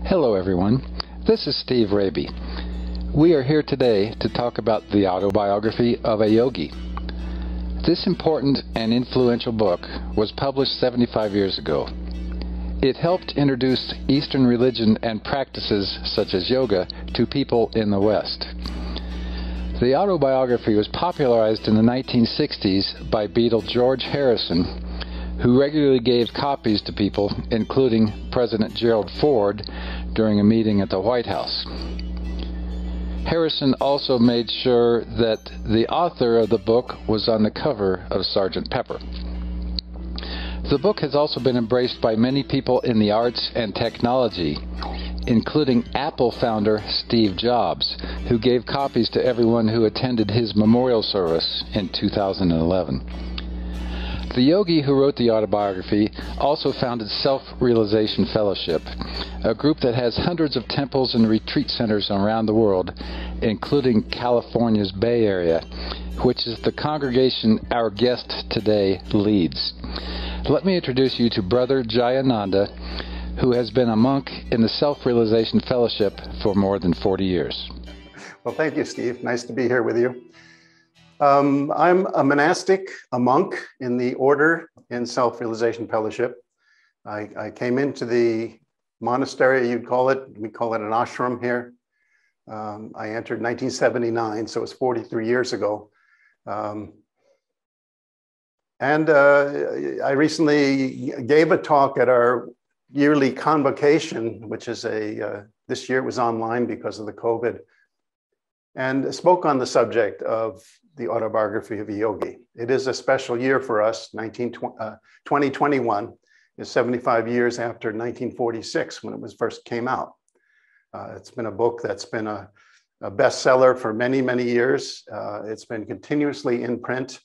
Hello everyone, this is Steve Rabey. We are here today to talk about the autobiography of a yogi. This important and influential book was published 75 years ago. It helped introduce Eastern religion and practices such as yoga to people in the West. The autobiography was popularized in the 1960s by Beatle George Harrison, who regularly gave copies to people, including President Gerald Ford, during a meeting at the White House. Harrison also made sure that the author of the book was on the cover of Sgt. Pepper. The book has also been embraced by many people in the arts and technology, including Apple founder Steve Jobs, who gave copies to everyone who attended his memorial service in 2011. The yogi who wrote the autobiography also founded Self-Realization Fellowship, a group that has hundreds of temples and retreat centers around the world, including California's Bay Area, which is the congregation our guest today leads. Let me introduce you to Brother Jayananada, who has been a monk in the Self-Realization Fellowship for more than 40 years. Well, thank you, Steve. Nice to be here with you. I'm a monastic, a monk in the order in Self-Realization Fellowship. I came into the monastery, you'd call it, we call it an ashram here. I entered 1979, so it's 43 years ago. I recently gave a talk at our yearly convocation, which is this year it was online because of the COVID, and spoke on the subject of the autobiography of a yogi. It is a special year for us. 2021 is 75 years after 1946 when it first came out. It's been a book that's been a bestseller for many, many years. It's been continuously in print.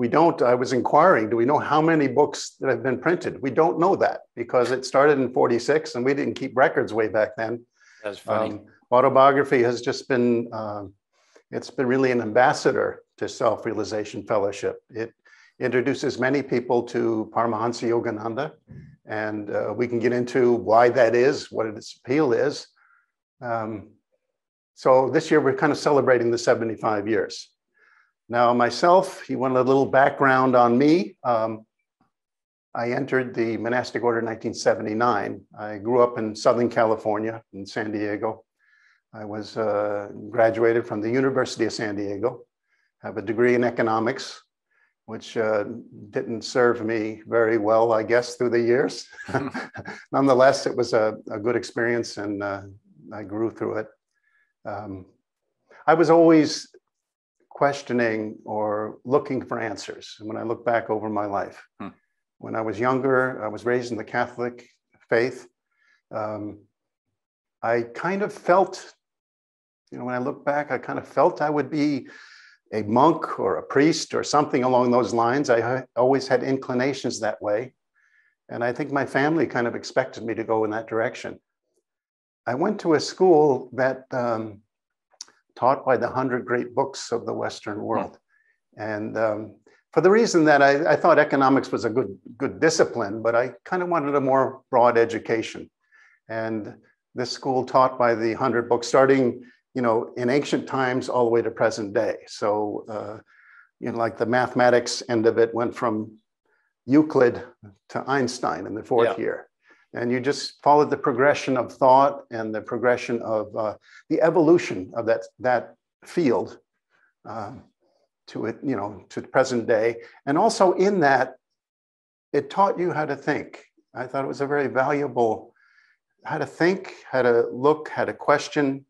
I was inquiring, do we know how many books that have been printed? We don't know that because it started in 46 and we didn't keep records way back then. That's funny. Autobiography has just been, it's been really an ambassador to Self-Realization Fellowship. It introduces many people to Paramahansa Yogananda, and we can get into why that is, what its appeal is. So this year we're kind of celebrating the 75 years. Now myself, you want a little background on me. I entered the monastic order in 1979. I grew up in Southern California, in San Diego. I was graduated from the University of San Diego, have a degree in economics, which didn't serve me very well, I guess, through the years. Nonetheless, it was a good experience and I grew through it. I was always questioning or looking for answers when I look back over my life. When I was younger, I was raised in the Catholic faith. I kind of felt, when I look back, I kind of felt I would be a monk or a priest or something along those lines. I always had inclinations that way. And I think my family kind of expected me to go in that direction. I went to a school that taught by the 100 great books of the Western world. And for the reason that I thought economics was a good discipline, but I kind of wanted a more broad education. And this school taught by the 100 books, starting in ancient times all the way to present day. So, like the mathematics end of it went from Euclid to Einstein in the fourth year. And you just followed the progression of thought and the progression of the evolution of that field to it, to present day. And also in that, it taught you how to think. I thought it was a very valuable, how to think, how to look, how to question,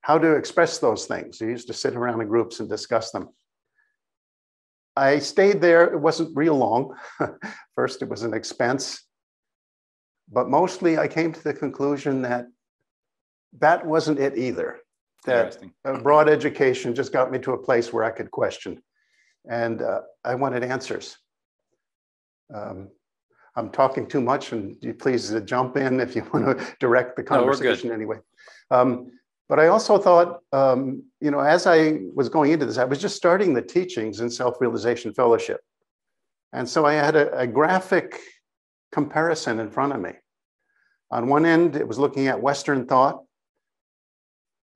how to express those things. You used to sit around in groups and discuss them. I stayed there. It wasn't real long. First, it was an expense. But mostly I came to the conclusion that that wasn't it either. That a broad education just got me to a place where I could question. And I wanted answers. I'm talking too much, and you please jump in if you want to direct the conversation anyway. But I also thought, as I was going into this, I was just starting the teachings in Self-Realization Fellowship. And so I had a graphic comparison in front of me. On one end, it was looking at Western thought,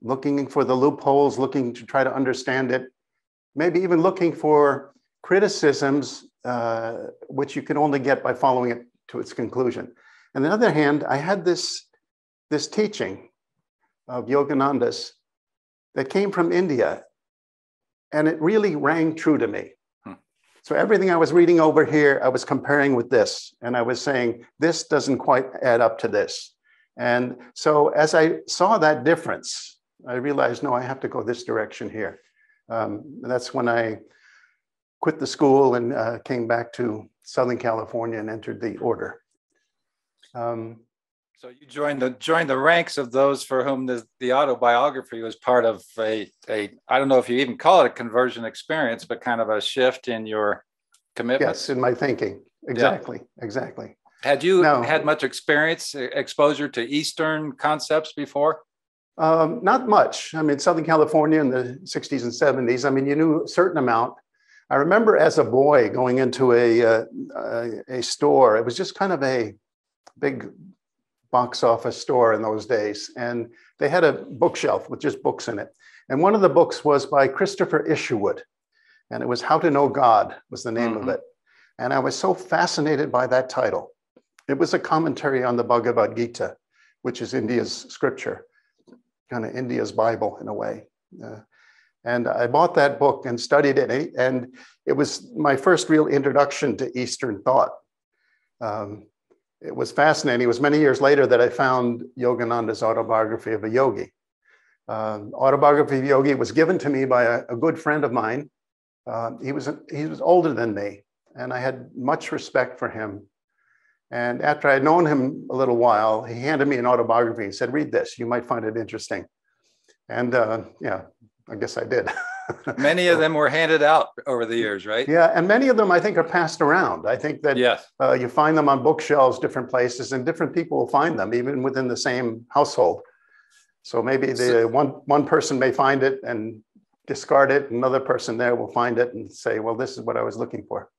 looking for the loopholes, looking to try to understand it, maybe even looking for criticisms, which you can only get by following it to its conclusion. On the other hand, I had this teaching of Yogananda's that came from India, and it really rang true to me. So everything I was reading over here, I was comparing with this, and I was saying, this doesn't quite add up to this. And so as I saw that difference, I realized, no, I have to go this direction here. That's when I quit the school and came back to Southern California and entered the order. So you joined the ranks of those for whom the autobiography was part of a I don't know if you even call it a conversion experience, but kind of a shift in your commitment. Yes, in my thinking. Exactly, yeah. Exactly. Had you had much exposure to Eastern concepts before? Not much. I mean, Southern California in the 60s and 70s, I mean, you knew a certain amount. I remember as a boy going into a store. It was just kind of a big box office store in those days. And they had a bookshelf with just books in it. And one of the books was by Christopher Isherwood. And it was How to Know God was the name of it. And I was so fascinated by that title. It was a commentary on the Bhagavad Gita, which is India's scripture, kind of India's Bible in a way. And I bought that book and studied it. And it was my first real introduction to Eastern thought. It was fascinating. It was many years later that I found Yogananda's Autobiography of a Yogi. Autobiography of Yogi was given to me by a good friend of mine. He was older than me, and I had much respect for him. And after I had known him a little while, he handed me an autobiography and said, read this, you might find it interesting. And yeah, I guess I did. Many of them were handed out over the years, right? Yeah, and many of them I think are passed around. I think that yes. You find them on bookshelves, different places, and different people will find them, even within the same household. So maybe one person may find it and discard it, another person there will find it and say, well, this is what I was looking for.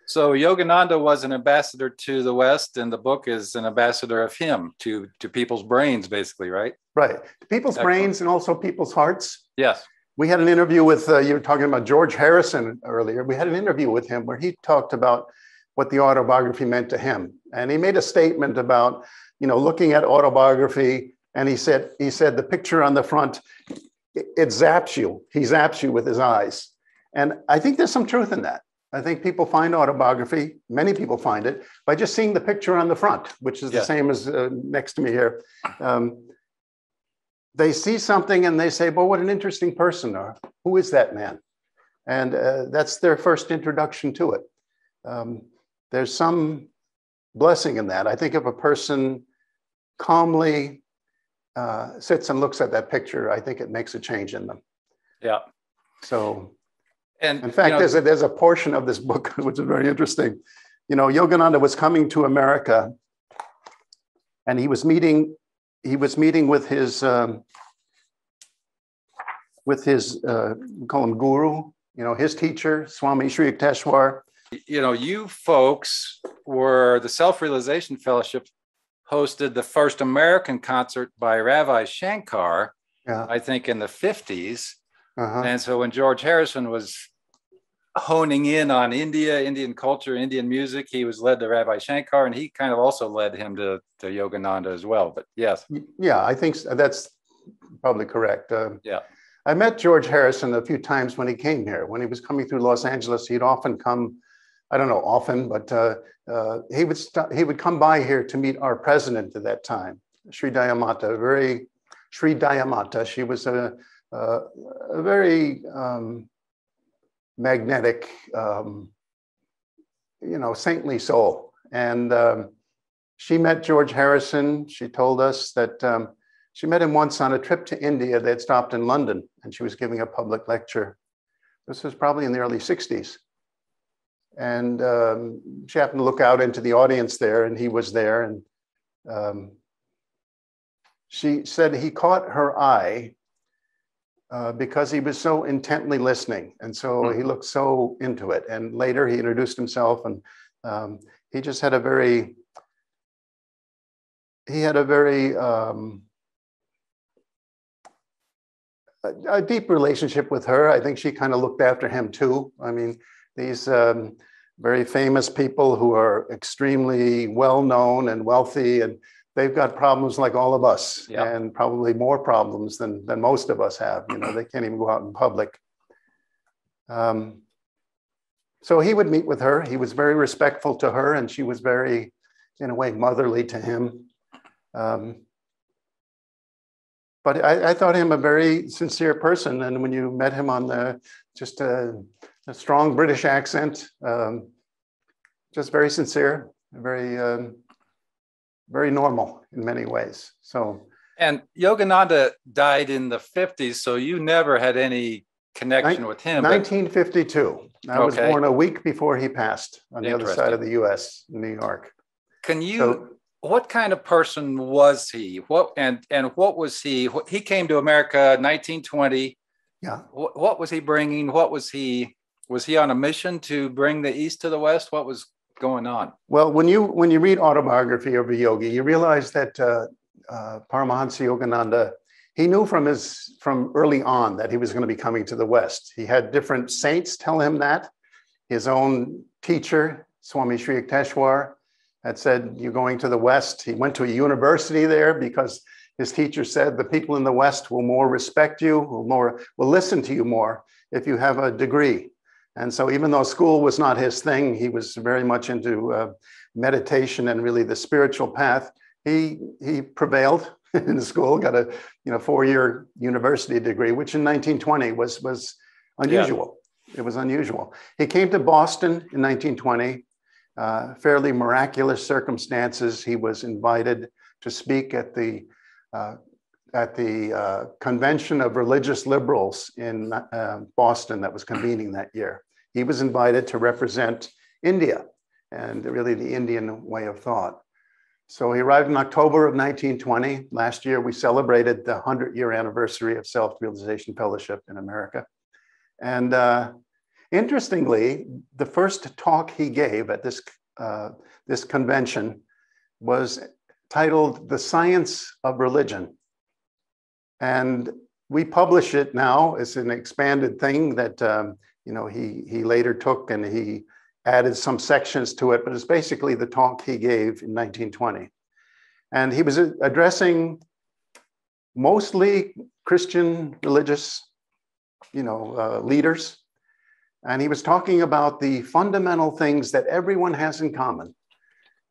So Yogananda was an ambassador to the West, and the book is an ambassador of him to people's brains, basically, right? Right. People's brains and also people's hearts. Yes. We had an interview with, you were talking about George Harrison earlier. We had an interview with him where he talked about what the autobiography meant to him. And he made a statement about, looking at autobiography, and he said the picture on the front, it zaps you. He zaps you with his eyes. And I think there's some truth in that. I think people find autobiography, many people find it, by just seeing the picture on the front, which is the same as next to me here. They see something and they say, well, what an interesting person, or who is that man? And that's their first introduction to it. There's some blessing in that. I think if a person calmly sits and looks at that picture, I think it makes a change in them. Yeah. So, and in fact, there's a portion of this book which is very interesting. Yogananda was coming to America, and he was meeting with his we call him guru, his teacher, Swami Sri Yukteswar. You folks were the Self-Realization Fellowship hosted the first American concert by Ravi Shankar, I think in the 50s. And so when George Harrison was honing in on India, Indian culture, Indian music, he was led to Ravi Shankar, and he kind of also led him to Yogananda as well. But yes. Yeah, I think that's probably correct. I met George Harrison a few times when he came here. When he was coming through Los Angeles, he'd often come, I don't know often, but he would come by here to meet our president at that time, Sri Dayamata, Sri Dayamata. She was a very magnetic, saintly soul. And she met George Harrison. She told us that she met him once on a trip to India. They had stopped in London, and she was giving a public lecture. This was probably in the early 60s. And she happened to look out into the audience there, and he was there. And she said he caught her eye because he was so intently listening. And so he looked so into it. And later he introduced himself, and he just had a very he had a very a deep relationship with her. I think she kind of looked after him too. I mean, these very famous people who are extremely well-known and wealthy, and they've got problems like all of us, and probably more problems than most of us have. You know, they can't even go out in public. So he would meet with her. He was very respectful to her, and she was very, in a way, motherly to him. But I thought him a very sincere person. And when you met him on just a strong British accent, just very sincere, very, very normal in many ways. So. And Yogananda died in the 50s, so you never had any connection with him. 1952. I was born a week before he passed on the other side of the U.S., in New York. Can you, what kind of person was he? What was he? He came to America 1920. Yeah. What was he bringing? Was he on a mission to bring the East to the West? What was going on? Well, when you read Autobiography of a Yogi, you realize that Paramahansa Yogananda, he knew from early on that he was going to be coming to the West. He had different saints tell him that. His own teacher, Swami Sri Yukteswar, had said, "You're going to the West." He went to a university there because his teacher said the people in the West will more respect you, will listen to you more if you have a degree. And so even though school was not his thing, he was very much into meditation and really the spiritual path. He prevailed in school, got a 4-year university degree, which in 1920 was unusual. Yeah. It was unusual. He came to Boston in 1920, fairly miraculous circumstances. He was invited to speak at the Convention of Religious Liberals in Boston that was convening that year. He was invited to represent India and really the Indian way of thought. So he arrived in October of 1920. Last year, we celebrated the 100-year anniversary of Self-Realization Fellowship in America. And interestingly, the first talk he gave at this convention was titled "The Science of Religion." And we publish it now as an expanded thing that he later took, and he added some sections to it, but it's basically the talk he gave in 1920. And he was addressing mostly Christian religious, leaders. And he was talking about the fundamental things that everyone has in common,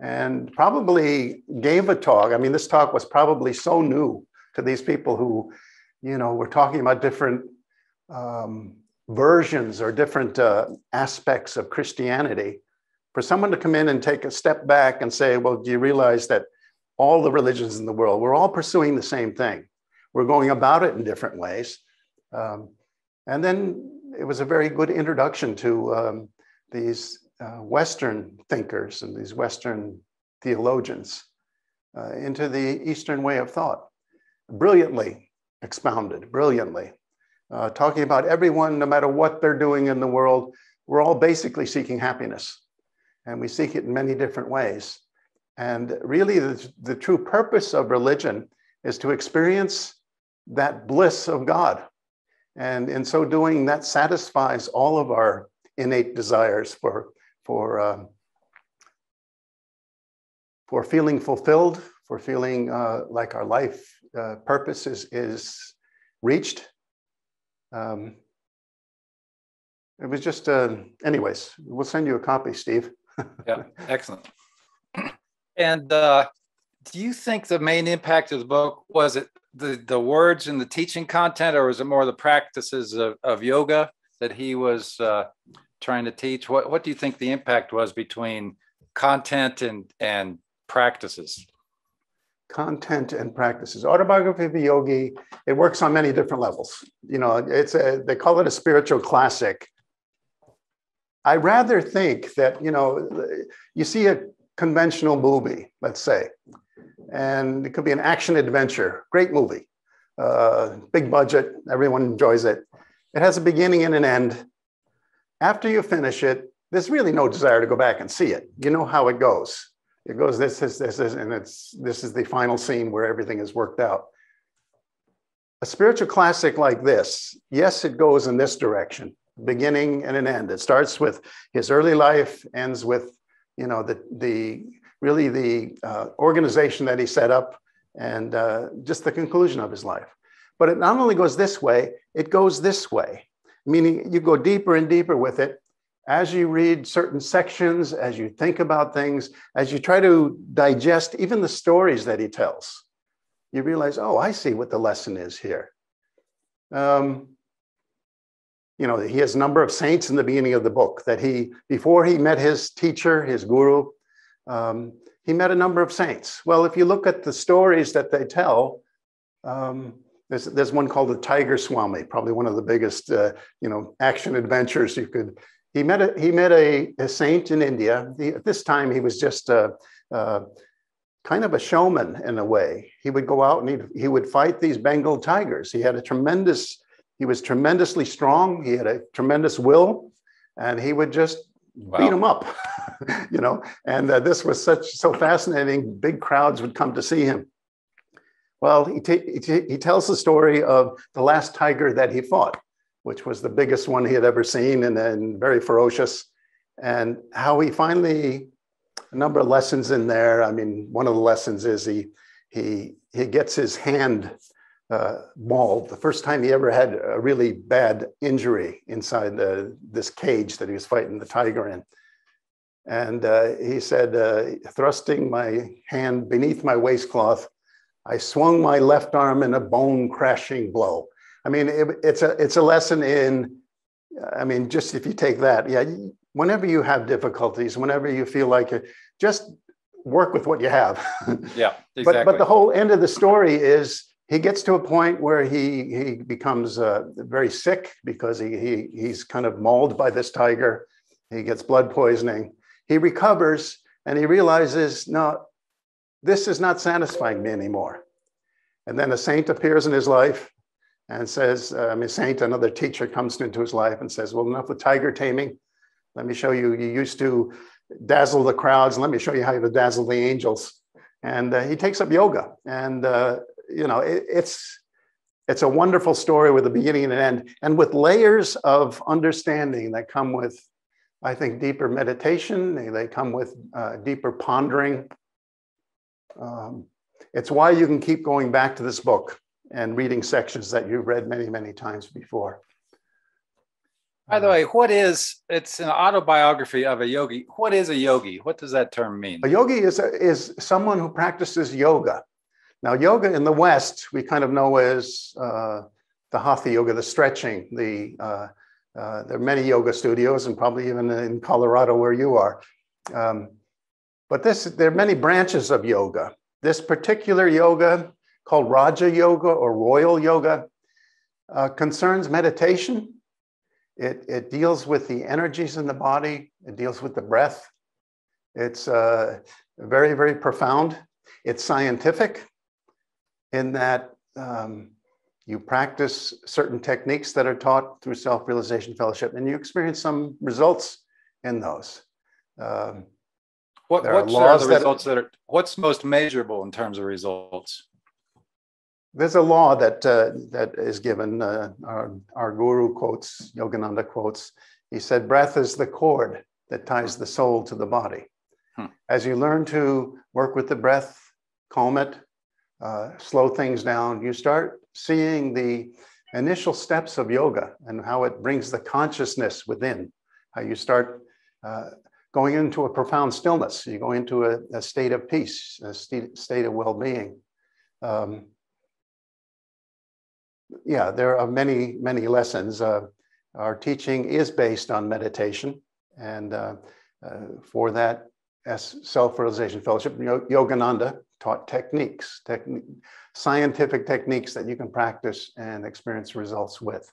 and probably gave a talk. I mean, this talk was probably so new to these people who, were talking about different versions or different aspects of Christianity. For someone to come in and take a step back and say, well, do you realize that all the religions in the world, we're all pursuing the same thing. We're going about it in different ways. And then it was a very good introduction to these Western thinkers and these Western theologians into the Eastern way of thought. Brilliantly expounded, brilliantly. Talking about everyone, no matter what they're doing in the world, we're all basically seeking happiness. And we seek it in many different ways. And really, the true purpose of religion is to experience that bliss of God. And in so doing, that satisfies all of our innate desires for feeling fulfilled, for feeling like our life purpose is reached. It was just, anyways, we'll send you a copy, Steve. Yeah, excellent. And do you think the main impact of the book, was it the words and the teaching content, or was it more the practices of yoga that he was trying to teach? What do you think the impact was between content and practices? Content and practices. Autobiography of a Yogi, it works on many different levels. They call it a spiritual classic. I rather think that, you see a conventional movie, let's say, and it could be an action adventure, great movie, big budget, everyone enjoys it. It has a beginning and an end. After you finish it, there's really no desire to go back and see it. You know how it goes. It goes this, and this is the final scene where everything is worked out. A spiritual classic like this, yes, it goes in this direction, beginning and an end. It starts with his early life, ends with, you know, the organization that he set up, and just the conclusion of his life. But it not only goes this way, it goes this way, meaning you go deeper and deeper with it. As you read certain sections, as you think about things, as you try to digest even the stories that he tells, you realize, oh, I see what the lesson is here. You know, he has a number of saints in the beginning of the book that before he met his teacher, his guru, he met a number of saints. Well, if you look at the stories that they tell, there's one called the Tiger Swami, probably one of the biggest, you know, action adventures you could. He met a saint in India. At this time, he was just kind of a showman in a way. He would go out and he would fight these Bengal tigers. He was tremendously strong. He had a tremendous will, and he would just beat them up, you know. And this was so fascinating. Big crowds would come to see him. Well, he tells the story of the last tiger that he fought, which was the biggest one he had ever seen, and very ferocious, and how he finally, a number of lessons in there. I mean, one of the lessons is he gets his hand mauled. The first time he ever had a really bad injury inside this cage that he was fighting the tiger in. And he said, thrusting my hand beneath my waistcloth, I swung my left arm in a bone crashing blow. I mean, it's a lesson in, I mean, just if you take that, yeah, whenever you have difficulties, whenever you feel like it, just work with what you have. Yeah, exactly. But the whole end of the story is he gets to a point where he becomes very sick because he's kind of mauled by this tiger. He gets blood poisoning. He recovers and he realizes, no, this is not satisfying me anymore. And then a saint appears in his life and says, another teacher comes into his life and says, well, enough with tiger taming. Let me show you, you used to dazzle the crowds. Let me show you how to dazzle the angels. And he takes up yoga. And, you know, it's a wonderful story with a beginning and an end, and with layers of understanding that come with, I think, deeper meditation. They come with deeper pondering. It's why you can keep going back to this book and reading sections that you've read many, many times before. By the way, it's an autobiography of a yogi. What is a yogi? What does that term mean? A yogi is someone who practices yoga. Now, yoga in the West, we kind of know as the hatha yoga, the stretching. There are many yoga studios, and probably even in Colorado where you are. But there are many branches of yoga. This particular yoga, called Raja Yoga or Royal Yoga, concerns meditation. It deals with the energies in the body. It deals with the breath. It's very, very profound. It's scientific in that you practice certain techniques that are taught through self-realization fellowship, and you experience some results in those. What are the results what's most measurable in terms of results? There's a law that is given, our guru quotes, Yogananda quotes, he said, breath is the cord that ties the soul to the body. As you learn to work with the breath, calm it, slow things down, you start seeing the initial steps of yoga and how it brings the consciousness within, how you start going into a profound stillness. You go into a state of peace, a state of well-being. Yeah, there are many, many lessons. Our teaching is based on meditation. And for that, as self-realization fellowship, Yogananda taught scientific techniques that you can practice and experience results with.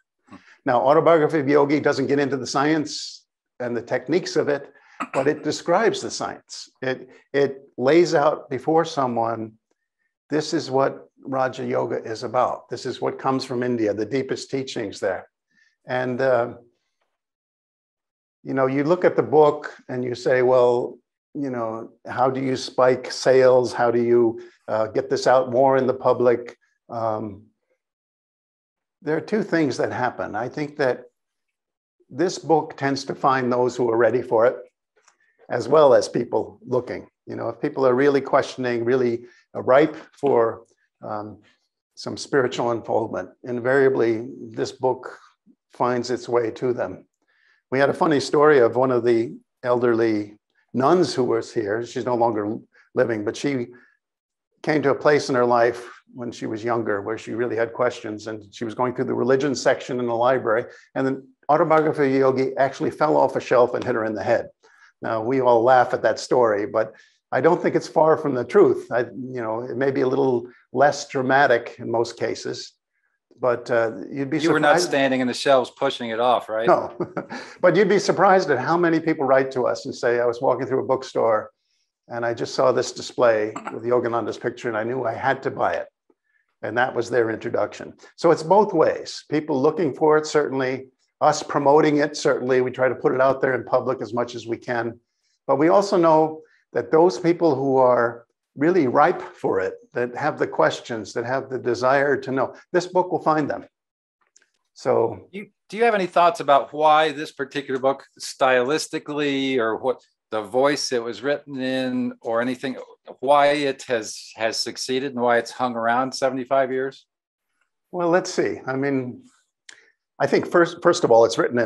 Now, Autobiography of Yogi doesn't get into the science and the techniques of it, but it describes the science. It lays out before someone, this is what Raja Yoga is about. This is what comes from India, the deepest teachings there. And, you know, you look at the book and you say, well, how do you spike sales? How do you get this out more in the public? There are two things that happen. I think that this book tends to find those who are ready for it, as well as people looking. If people are really questioning, really ripe for some spiritual unfoldment, invariably this book finds its way to them. We had a funny story of one of the elderly nuns who was here. She's no longer living, but she came to a place in her life when she was younger where she really had questions, and she was going through the religion section in the library, and the Autobiography of Yogi actually fell off a shelf and hit her in the head. Now, we all laugh at that story, but I don't think it's far from the truth. It may be a little less dramatic in most cases, but you'd be surprised. You were not standing in the shelves pushing it off, right? No, but you'd be surprised at how many people write to us and say, I was walking through a bookstore and I just saw this display with Yogananda's picture and I knew I had to buy it. And that was their introduction. So it's both ways. People looking for it, certainly. Us promoting it, certainly. We try to put it out there in public as much as we can. But we also know that those people who are really ripe for it, that have the questions, that have the desire to know, this book will find them. So do you have any thoughts about why this particular book stylistically, or what the voice it was written in, or anything, why it has succeeded and why it's hung around 75 years? Well, let's see. I mean, I think first of all, it's written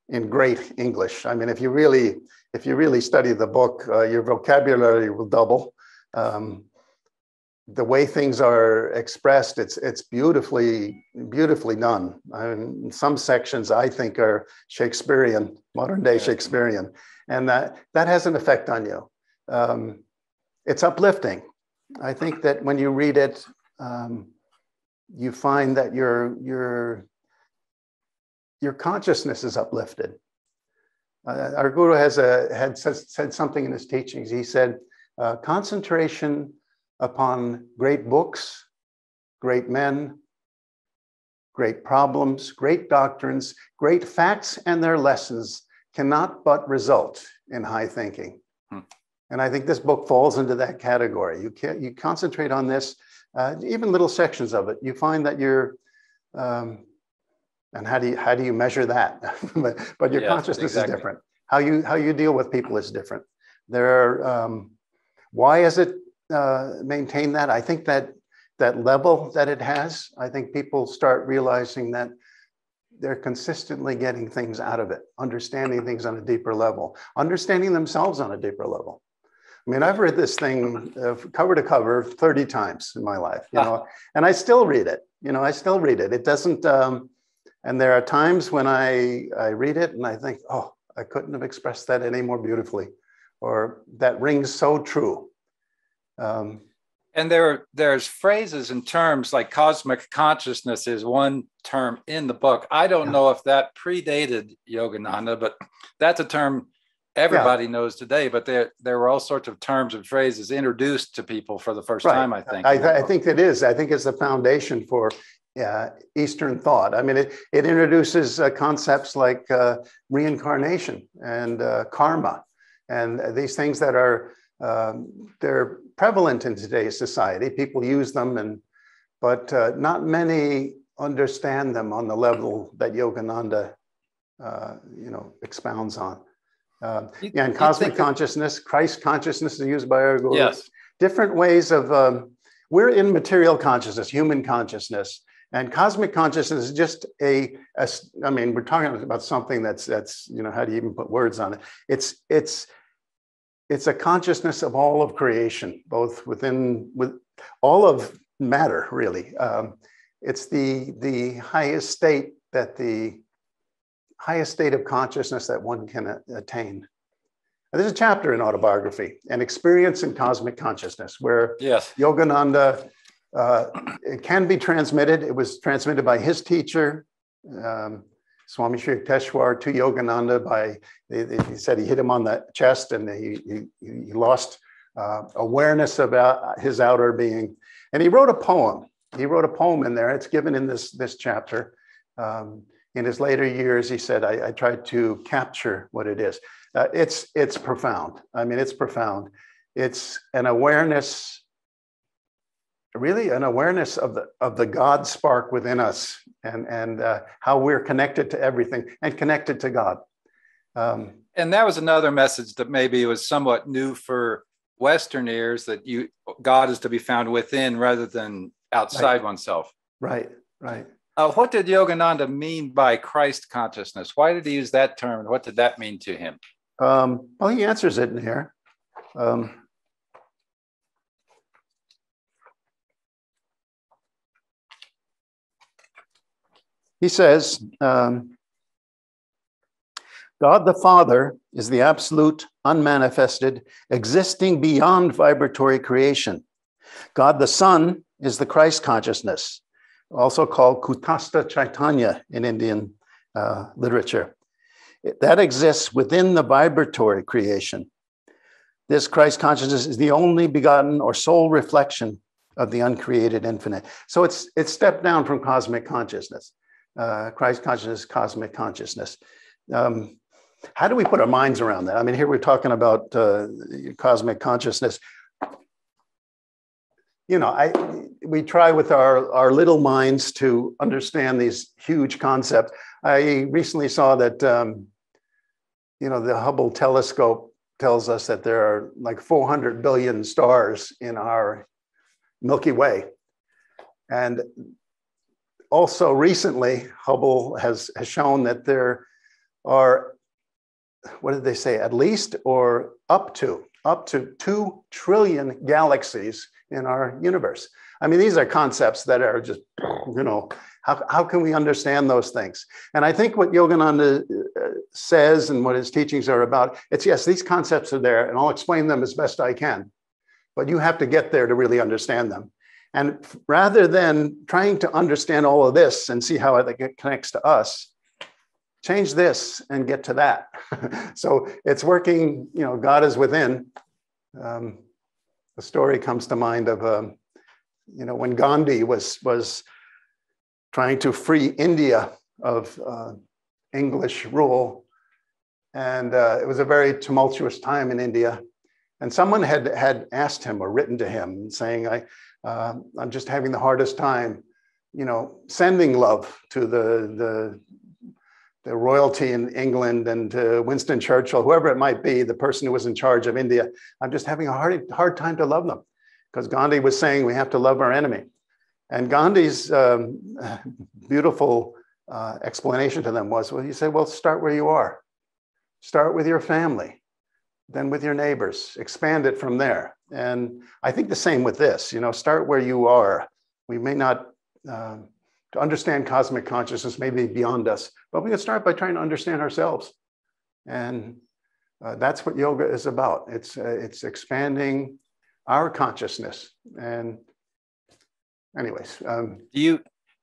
in great English. I mean, if you really study the book, your vocabulary will double. The way things are expressed, it's beautifully done. I mean, some sections I think are Shakespearean, modern day Shakespearean, and that has an effect on you. It's uplifting. I think that when you read it, you find that your consciousness is uplifted. Our guru had said something in his teachings. He said, concentration upon great books, great men, great problems, great doctrines, great facts and their lessons cannot but result in high thinking. And I think this book falls into that category. You concentrate on this, even little sections of it, you find that you're, and how do you measure that? but your consciousness is different. How you deal with people is different. Why is it maintain that? I think that level that it has, I think people start realizing that they're consistently getting things out of it, understanding things on a deeper level, understanding themselves on a deeper level. I mean, I've read this thing cover to cover 30 times in my life, and I still read it. I still read it. It doesn't, and there are times when I read it and I think, oh, I couldn't have expressed that any more beautifully, or that rings so true. And there's phrases and terms like cosmic consciousness is one term in the book. I don't know if that predated Yogananda, but that's a term everybody knows today. But there were all sorts of terms and phrases introduced to people for the first time, I think. I think it is. I think it's the foundation for Eastern thought. I mean, it introduces concepts like reincarnation and karma, and these things that are they're prevalent in today's society. People use them, but not many understand them on the level that Yogananda, expounds on. And cosmic consciousness, Christ consciousness is used by our guru. Yes. Different ways of, we're in material consciousness, human consciousness, and cosmic consciousness is just I mean, we're talking about something that's how do you even put words on it? It's a consciousness of all of creation, both with all of matter, really. It's the highest state of consciousness that one can attain. And there's a chapter in Autobiography, An Experience in Cosmic Consciousness, where Yogananda, it can be transmitted. It was transmitted by his teacher, Swami Sri Yukteswar, to Yogananda. He said he hit him on the chest and he lost awareness about his outer being. And he wrote a poem. He wrote a poem in there. It's given in this chapter. In his later years, he said, I tried to capture what it is. It's profound. I mean, it's profound. It's an awareness, really an awareness of the God spark within us, and how we're connected to everything and connected to God. And that was another message that maybe was somewhat new for Western ears, that God is to be found within rather than outside oneself. Right, right. What did Yogananda mean by Christ consciousness? Why did he use that term? And what did that mean to him? Well, he answers it in here. He says, God the Father is the absolute, unmanifested, existing beyond vibratory creation. God the Son is the Christ consciousness, also called Kutastha Chaitanya in Indian literature. That exists within the vibratory creation. This Christ consciousness is the only begotten or sole reflection of the uncreated infinite. So it's stepped down from cosmic consciousness. Christ consciousness, cosmic consciousness. How do we put our minds around that? I mean, here we're talking about cosmic consciousness. You know, we try with our little minds to understand these huge concepts. I recently saw that, you know, the Hubble telescope tells us that there are like 400 billion stars in our Milky Way. And also recently, Hubble has shown that there are, what did they say, at least or up to 2 trillion galaxies in our universe. I mean, these are concepts that are just, you know, how can we understand those things? And I think what Yogananda says and what his teachings are about, it's yes, these concepts are there and I'll explain them as best I can, but you have to get there to really understand them. And rather than trying to understand all of this and see how it connects to us, change this and get to that. So it's working, you know, God is within. A story comes to mind of, you know, when Gandhi was trying to free India of English rule. And it was a very tumultuous time in India. And someone had asked him or written to him saying, I'm just having the hardest time, you know, sending love to the royalty in England and to Winston Churchill, whoever it might be, the person who was in charge of India. I'm just having a hard time to love them, because Gandhi was saying we have to love our enemy. And Gandhi's beautiful explanation to them was, well, he said, well, start where you are. Start with your family, then with your neighbors, expand it from there. And I think the same with this, you know, start where you are. We may not, to understand cosmic consciousness may be beyond us, but we can start by trying to understand ourselves. And that's what yoga is about. It's expanding our consciousness. And anyways.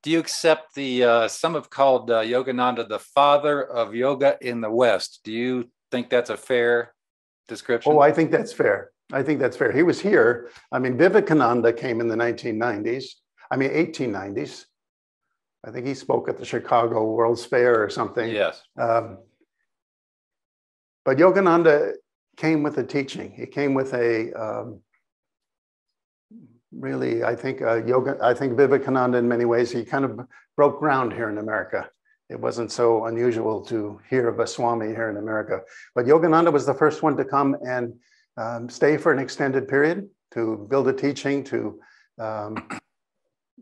Do you accept the, some have called Yogananda the father of yoga in the West? Do you think that's a fair description? Oh, I think that's fair. I think that's fair. He was here. I mean, Vivekananda came in the 1990s. I mean, 1890s. I think he spoke at the Chicago World's Fair or something. Yes. But Yogananda came with a teaching. He came with a, really, I think Vivekananda in many ways, he kind of broke ground here in America. It wasn't so unusual to hear of a Swami here in America. But Yogananda was the first one to come and stay for an extended period, to build a teaching, to,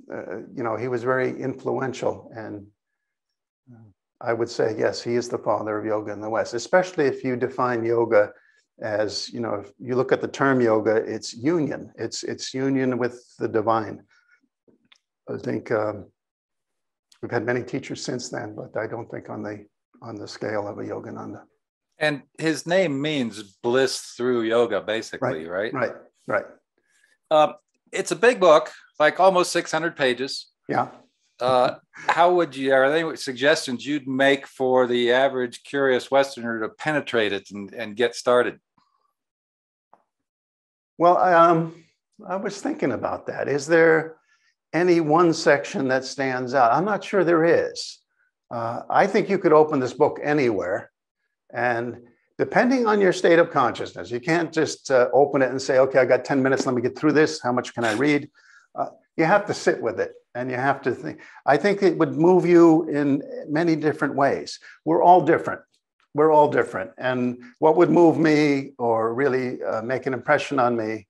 you know, he was very influential. And I would say, yes, he is the father of yoga in the West, especially if you define yoga as, you know, if you look at the term yoga, it's union. It's union with the divine. I think we've had many teachers since then, but I don't think on the scale of a Yogananda. And his name means bliss through yoga, basically, right? Right. It's a big book, like almost 600 pages. Yeah. How would you, are there any suggestions you'd make for the average curious Westerner to penetrate it and get started? Well, I was thinking about that. Is there any one section that stands out? I'm not sure there is. I think you could open this book anywhere and Depending on your state of consciousness. You can't just open it and say, okay, I got 10 minutes, let me get through this. How much can I read? You have to sit with it and you have to think. I think it would move you in many different ways. We're all different. We're all different. And what would move me or really make an impression on me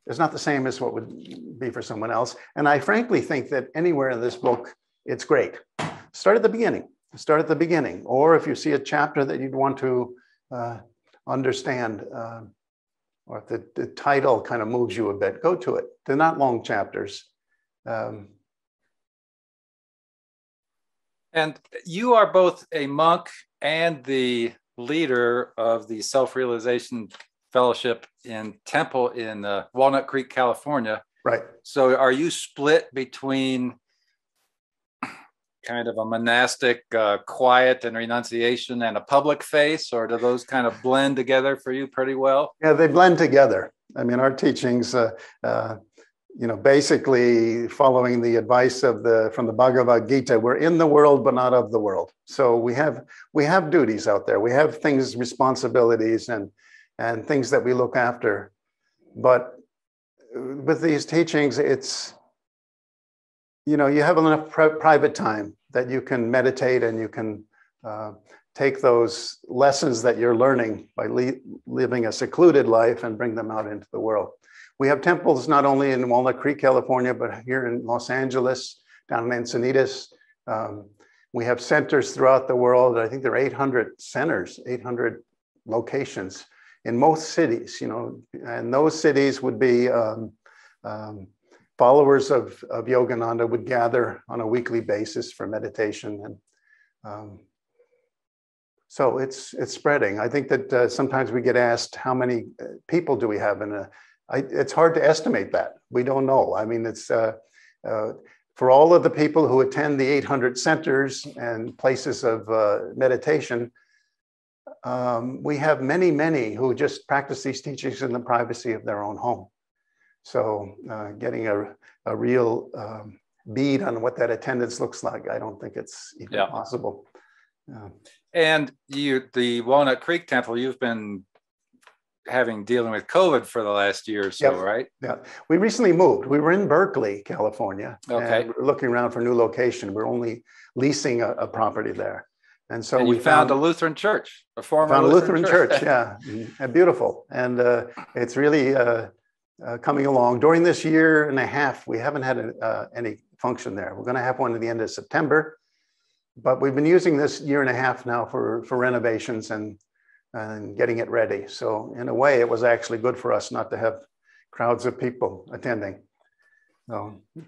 is not the same as what would be for someone else. And I frankly think that anywhere in this book, it's great. Start at the beginning. Start at the beginning. Or if you see a chapter that you'd want to understand, or if the title kind of moves you a bit, go to it. They're not long chapters. And you are both a monk and the leader of the Self-Realization Fellowship in Temple in Walnut Creek, California. Right. So are you split between kind of a monastic quiet and renunciation and a public face, or do those kind of blend together for you pretty well? Yeah, they blend together. I mean, our teachings, basically following the advice from the Bhagavad Gita, we're in the world, but not of the world. So we have duties out there. We have things, responsibilities and things that we look after. But with these teachings, it's, you have enough private time that you can meditate and you can take those lessons that you're learning by living a secluded life and bring them out into the world. We have temples not only in Walnut Creek, California, but here in Los Angeles, down in Encinitas. We have centers throughout the world. I think there are 800 centers, 800 locations in most cities, and those cities would be followers of Yogananda would gather on a weekly basis for meditation. And so it's spreading. I think that sometimes we get asked, how many people do we have in a, it's hard to estimate that. We don't know. I mean, it's for all of the people who attend the 800 centers and places of meditation, we have many, many who just practice these teachings in the privacy of their own home. So getting a real bead on what that attendance looks like, I don't think it's even possible. And the Walnut Creek Temple, you've been dealing with COVID for the last year or so, right? Yeah. We recently moved. We were in Berkeley, California. Okay. And we were looking around for a new location. We're only leasing a property there. And so we found a Lutheran church, a former Lutheran church. Yeah. And beautiful. And it's really coming along. During this year and a half, we haven't had any function there. We're going to have one at the end of September. But we've been using this year and a half now for renovations and getting it ready. So in a way, it was actually good for us not to have crowds of people attending.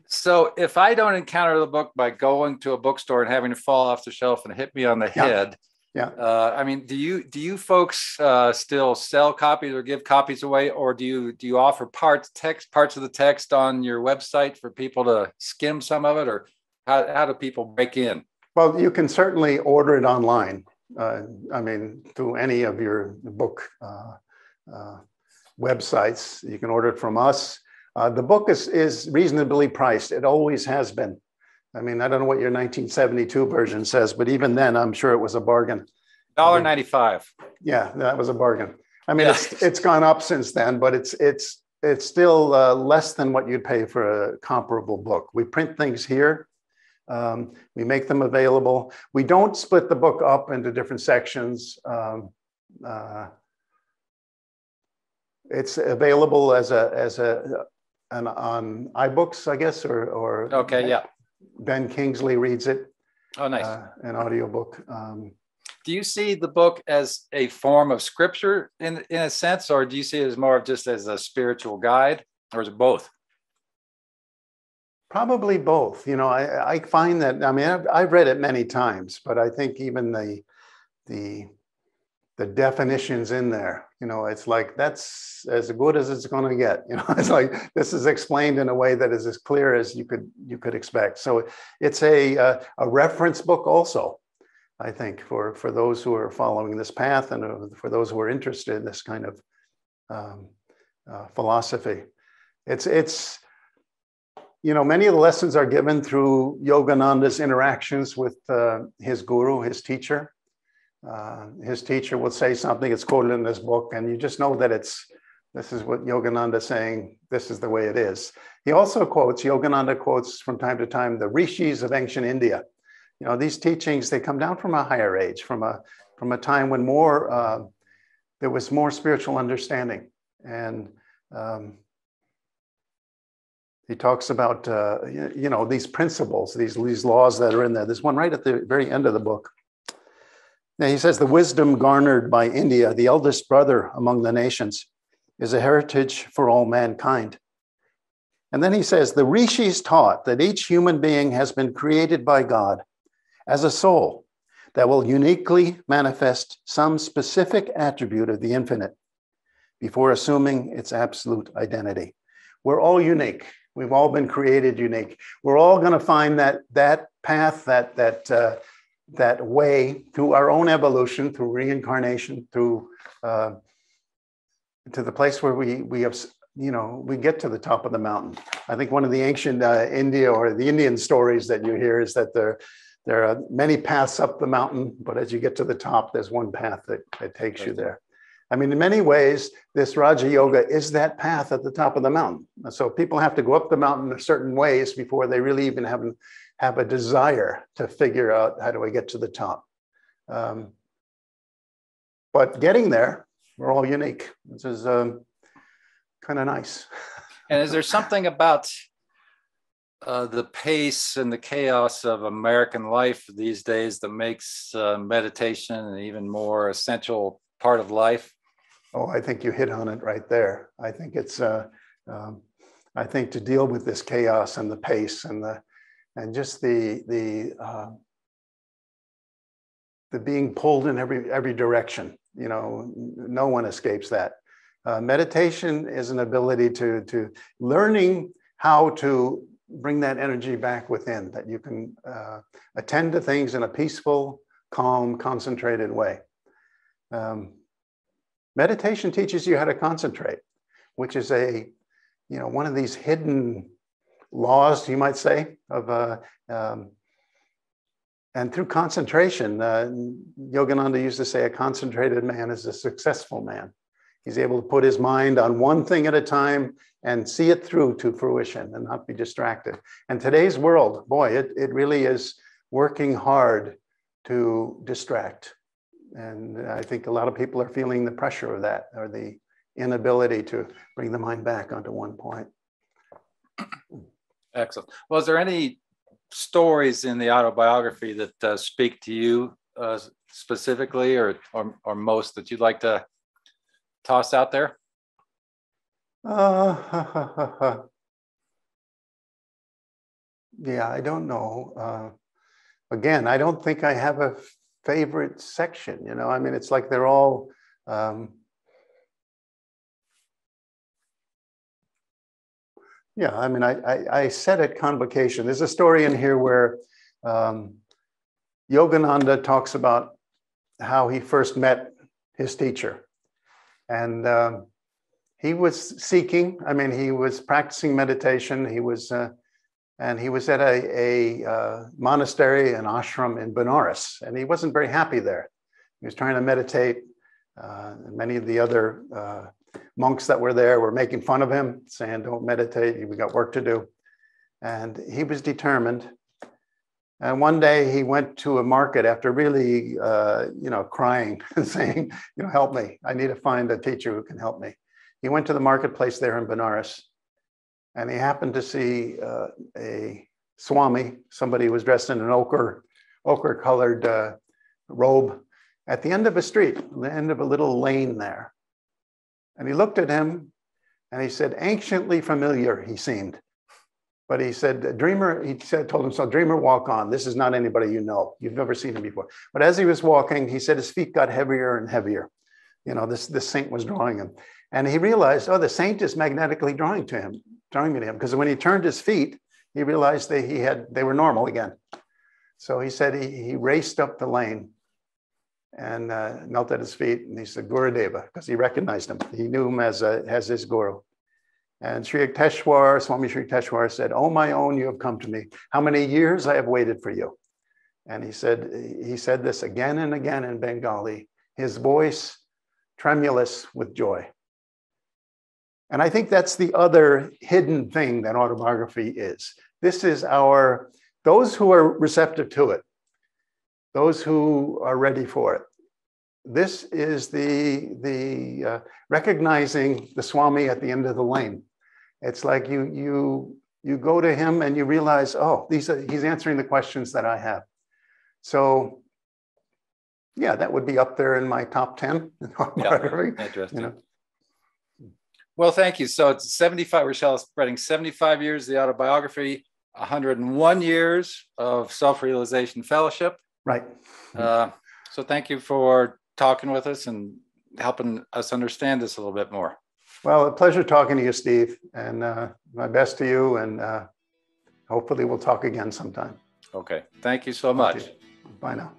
So if I don't encounter the book by going to a bookstore and having it fall off the shelf and hit me on the head, I mean, do you folks still sell copies or give copies away, or do you offer parts of the text on your website for people to skim some of it, or how do people break in? Well, you can certainly order it online. I mean, through any of your book websites, you can order it from us. The book is reasonably priced. It always has been. I mean, I don't know what your 1972 version says, but even then, I'm sure it was a bargain. $1.95. Yeah, that was a bargain. I mean, it's gone up since then, but it's still less than what you'd pay for a comparable book. We print things here. We make them available. We don't split the book up into different sections. It's available on iBooks, I guess, or okay, yeah. Ben Kingsley reads it. Oh, nice. An audiobook. Do you see the book as a form of scripture in a sense, or do you see it as more of just as a spiritual guide, or is it both? Probably both. I find that, I mean, I've read it many times, but I think even the definitions in there, it's like, that's as good as it's going to get. It's like, this is explained in a way that is as clear as you could expect. So it's a reference book also, I think, for those who are following this path and for those who are interested in this kind of philosophy. It's many of the lessons are given through Yogananda's interactions with his guru, his teacher. His teacher will say something, it's quoted in this book, and you just know that this is what Yogananda is saying, this is the way it is. He also quotes, Yogananda quotes from time to time, the rishis of ancient India. You know, these teachings, they come down from a higher age, from a time when there was more spiritual understanding. And he talks about, you know, these principles, these laws that are in there. There's one right at the very end of the book. Now he says, the wisdom garnered by India, the eldest brother among the nations, is a heritage for all mankind. And then he says, the rishis taught that each human being has been created by God as a soul that will uniquely manifest some specific attribute of the infinite before assuming its absolute identity. We're all unique. We've all been created unique. We're all going to find that path, that way through our own evolution, through reincarnation, through to the place where we have, you know, we get to the top of the mountain. I think one of the ancient India or the Indian stories that you hear is that there are many paths up the mountain, but as you get to the top, there's one path that takes you there. I mean, in many ways, this Raja Yoga is that path at the top of the mountain. So people have to go up the mountain in certain ways before they really even have a desire to figure out how do I get to the top. But getting there, we're all unique. This is kind of nice. And is there something about the pace and the chaos of American life these days that makes meditation an even more essential part of life? Oh, I think you hit on it right there. I think it's, I think to deal with this chaos and the pace and just the being pulled in every direction, you know, no one escapes that. Meditation is an ability to learning how to bring that energy back within, that you can attend to things in a peaceful, calm, concentrated way. Meditation teaches you how to concentrate, which is one of these hidden laws, you might say, of and through concentration, Yogananda used to say, a concentrated man is a successful man. He's able to put his mind on one thing at a time and see it through to fruition and not be distracted. And today's world, boy, it really is working hard to distract. And I think a lot of people are feeling the pressure of that, or the inability to bring the mind back onto one point. Excellent. Well, is there any stories in the autobiography that speak to you specifically, or most that you'd like to toss out there? Yeah, I don't know. Again, I don't think I have a favorite section, you know. I mean, it's like they're all yeah, I mean, I said at Convocation, there's a story in here where Yogananda talks about how he first met his teacher. And he was seeking, I mean, he was practicing meditation. He was, and he was at a monastery, an ashram in Benares, and he wasn't very happy there. He was trying to meditate. Many of the other monks that were there were making fun of him, saying, don't meditate, we got work to do. And he was determined. And one day he went to a market after really, crying and saying, help me. I need to find a teacher who can help me. He went to the marketplace there in Benares, and he happened to see a Swami, somebody who was dressed in an ochre-colored robe, at the end of a street, at the end of a little lane there. And he looked at him and he said, anciently familiar he seemed. But he said, dreamer, told himself, dreamer, walk on. This is not anybody you know. You've never seen him before. But as he was walking, he said his feet got heavier and heavier. This saint was drawing him. And he realized, oh, the saint is magnetically drawing me to him. Because when he turned his feet, he realized they were normal again. So he said he raced up the lane and knelt at his feet. And he said, Gurudeva, because he recognized him. He knew him as his guru. And Swami Sri Yukteswar said, oh, my own, you have come to me. How many years I have waited for you. And he said this again and again in Bengali, his voice tremulous with joy. And I think that's the other hidden thing that autobiography is. This is those who are receptive to it, those who are ready for it. This is the recognizing the Swami at the end of the lane. It's like you go to him and you realize, oh, he's answering the questions that I have. So yeah, that would be up there in my top 10. Yeah, interesting. You know. Well, thank you. So it's 75, we're celebrating 75 years of the autobiography, 101 years of self-realization fellowship. Right. So thank you for talking with us and helping us understand this a little bit more. Well, a pleasure talking to you, Steve, and my best to you, and hopefully we'll talk again sometime. Okay. Thank you so much. Bye now.